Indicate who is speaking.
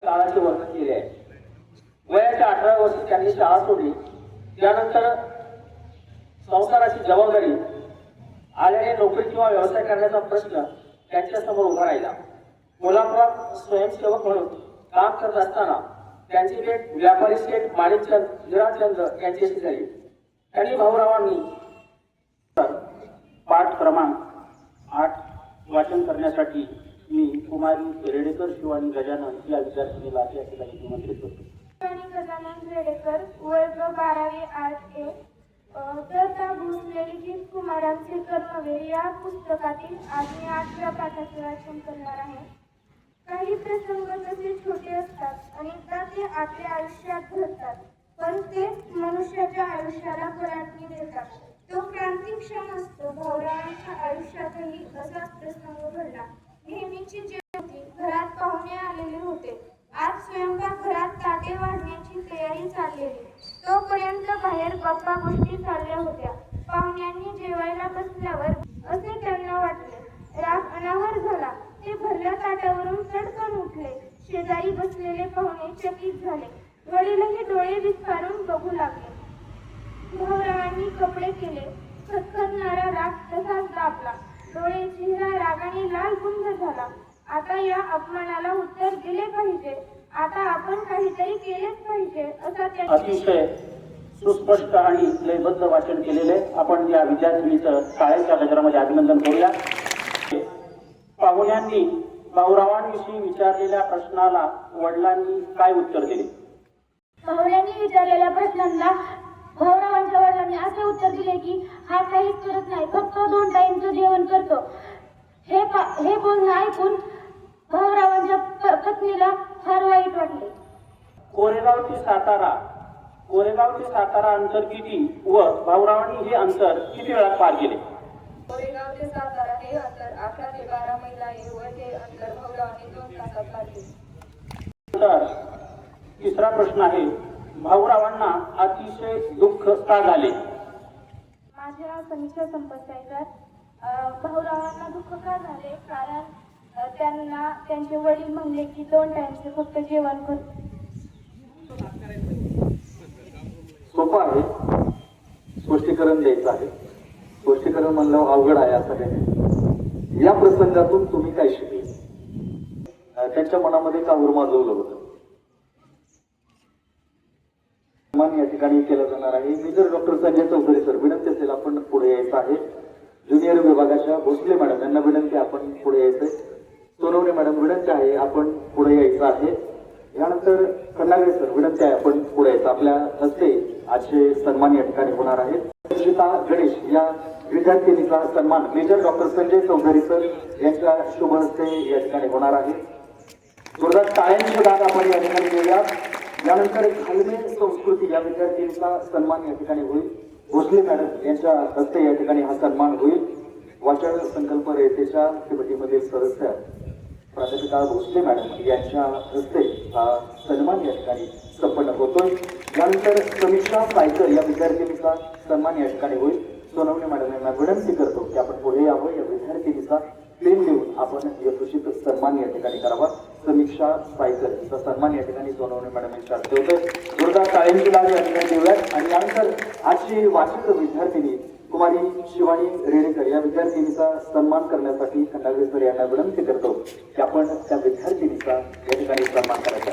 Speaker 1: काळाचे वर्णन केले आहे. वयाच्या 18 वर्षी त्यांनी शाळा सोडली. त्यानंतर संसाराची जबाबदारी आल्याने नोकरी किंवा व्यवसाय करण्याचा प्रश्न त्यांच्या समोर उभा राहिला. कोल्हापुरात स्वयंसेवक म्हणून काम करत असताना त्यांची भेट व्यापारी शेठ माणिकचंद हिराचंद्र यांच्याशी झाली. त्यांनी भाऊरावांनी पाठ क्रमांक 8 वाचन करण्यासाठी मी कुमारी रेडेकर शिवानी गजानन या विद्यार्थिनीला या ठिकाणी निमंत्रित करतो.
Speaker 2: शिवानी गजानन रेडेकर, वर्ग 12वी आर्ट ए. दत्ता भोसले लिखित कुमारांचे कर्मवीर या पुस्तकातील आज मी 8व्या पाठाचे वाचन करणार आहे. काही प्रसंग तसे छोटे असतात, अनेकदा ते आपल्या आयुष्यात घडतात, पण ते मनुष्याच्या आयुष्याला कलाटणी देतात. तो क्रांतिक्षम असतो. भाऊरावांच्या आयुष्यातही असाच प्रसंग घडला. नेहमीची जेवण होती. घरात पाहुणे आलेले होते. आज स्वयंपाक घरात ताटे वाढण्याची तयारी चाललेली. तोपर्यंत बाहेर गप्पा गोष्टी चालल्या होत्या. पाहुण्यांनी जेवायला बसल्यावर असे त्यांना वाटले. राग अनावर झाला. ते भरल्या ताटावरून चटकन उठले. शेजारी बसलेले पाहुणे चकित झाले. वडीलही डोळे विस्फारून बघू लागले. भाऊरावांनी कपडे केले. खदखदणारा राग तसाच दाबला. डोळे चेहरा रागाने लाल बुंद झाला. आता या अपमानाला उत्तर दिले पाहिजे. आता आपण काहीतरी केलेच पाहिजे असा त्या
Speaker 1: अतिशय सुस्पष्ट आणि लयबद्ध वाचन केलेले आपण या विद्यार्थिनीचं शाळेच्या गजरामध्ये अभिनंदन करूया. पाहुण्यांनी भाऊरावांविषयी विचारलेल्या प्रश्नाला वडिलांनी काय उत्तर दिले?
Speaker 2: पाहुण्यांनी विचारलेल्या प्रश्नांना भाऊरावांच्या वडिलांनी असे उत्तर दिले की हा काहीच करत नाही, फक्त 2 टाइमचं जेवण करतो. हे बोलणं ऐकून भाऊरावांच्या पत्नीला फार वाईट वाटले.
Speaker 1: कोरेगाव ते सातारा अंतर किती व भाऊरावांनी हे अंतर किती वेळात पार केले?
Speaker 3: कोरेगाव ते सातारा हे अंतर 11 ते 12 मैल आहे व हे अंतर भाऊरावांनी 2 तासात पार केले.
Speaker 1: तर तिसरा प्रश्न आहे, भाऊरावांना अतिशय दुःख का झाले?
Speaker 2: माझ्या समीक्षा संपत्तीकर भाऊरावांना दुःख का झाले? कारण त्यांचे वडील म्हणले की 2 टाइमचे फक्त जेवण करतो.
Speaker 4: सोपं आहे, स्पष्टीकरण द्यायचं आहे. स्पष्टीकरण म्हणलं अवघड आहे असं काही. या प्रसंगातून तुम्ही काय शिकले? त्यांच्या मनामध्ये का उर्माजवलं होतं? मान या ठिकाणी केलं जाणार आहे. मी जर डॉक्टर संजय चौधरी सर विनंती असेल आपण पुढे यायचं आहे. ज्युनियर विभागाच्या भोसले मॅडम यांना विनंती आपण पुढे यायचंय. सोनवणे मॅडम विनंती आहे आपण पुढे यायचं आहे. यानंतर कन्नागरे सर विनंती आहे आपण पुढे यायचं. आपल्या हस्ते आजचे सन्मान या ठिकाणी होणार आहेत. श्रीता गणेश या विद्यार्थिनीचा सन्मान major doctor Sanjay Chaudhari sir यांच्या शुभ हस्ते या ठिकाणी होणार आहे. जोरदार टाळ्यांची दाद आपण या ठिकाणी देऊया. यानंतर घालमे संस्कृती या विद्यार्थिनीचा सन्मान या ठिकाणी होईल. भोसले मॅडम यांच्या हस्ते या ठिकाणी हा सन्मान होईल. वाचन संकल्प रयतेच्या कमिटीमधील सदस्य प्राध्यापिका भोसले मॅडम यांच्या हस्ते हा सन्मान या ठिकाणी संपन्न होतोय. यानंतर समीक्षा सायकर या विद्यार्थिनीचा सन्मान या ठिकाणी होईल. सोनवणे मॅडम यांना विनंती करतो की आपण पुढे यावं. या विद्यार्थिनीचा प्लेन देऊन आपण यशस्वी सन्मान या ठिकाणी करावा. समीक्षा सायकर यांचा सन्मान या ठिकाणी सोनवणे मॅडम यांच्या हस्ते होतोय. जोरदार टाळ्यांची दाद या ठिकाणी देऊयात. आणि यानंतर आजची वाचिक विद्यार्थिनी कुमारी शिवानी रेडेकर या विद्यार्थिनीचा सन्मान करण्यासाठी खंडागरे सर यांना विनंती करतो की आपण त्या विद्यार्थिनीचा या ठिकाणी सन्मान करायचा.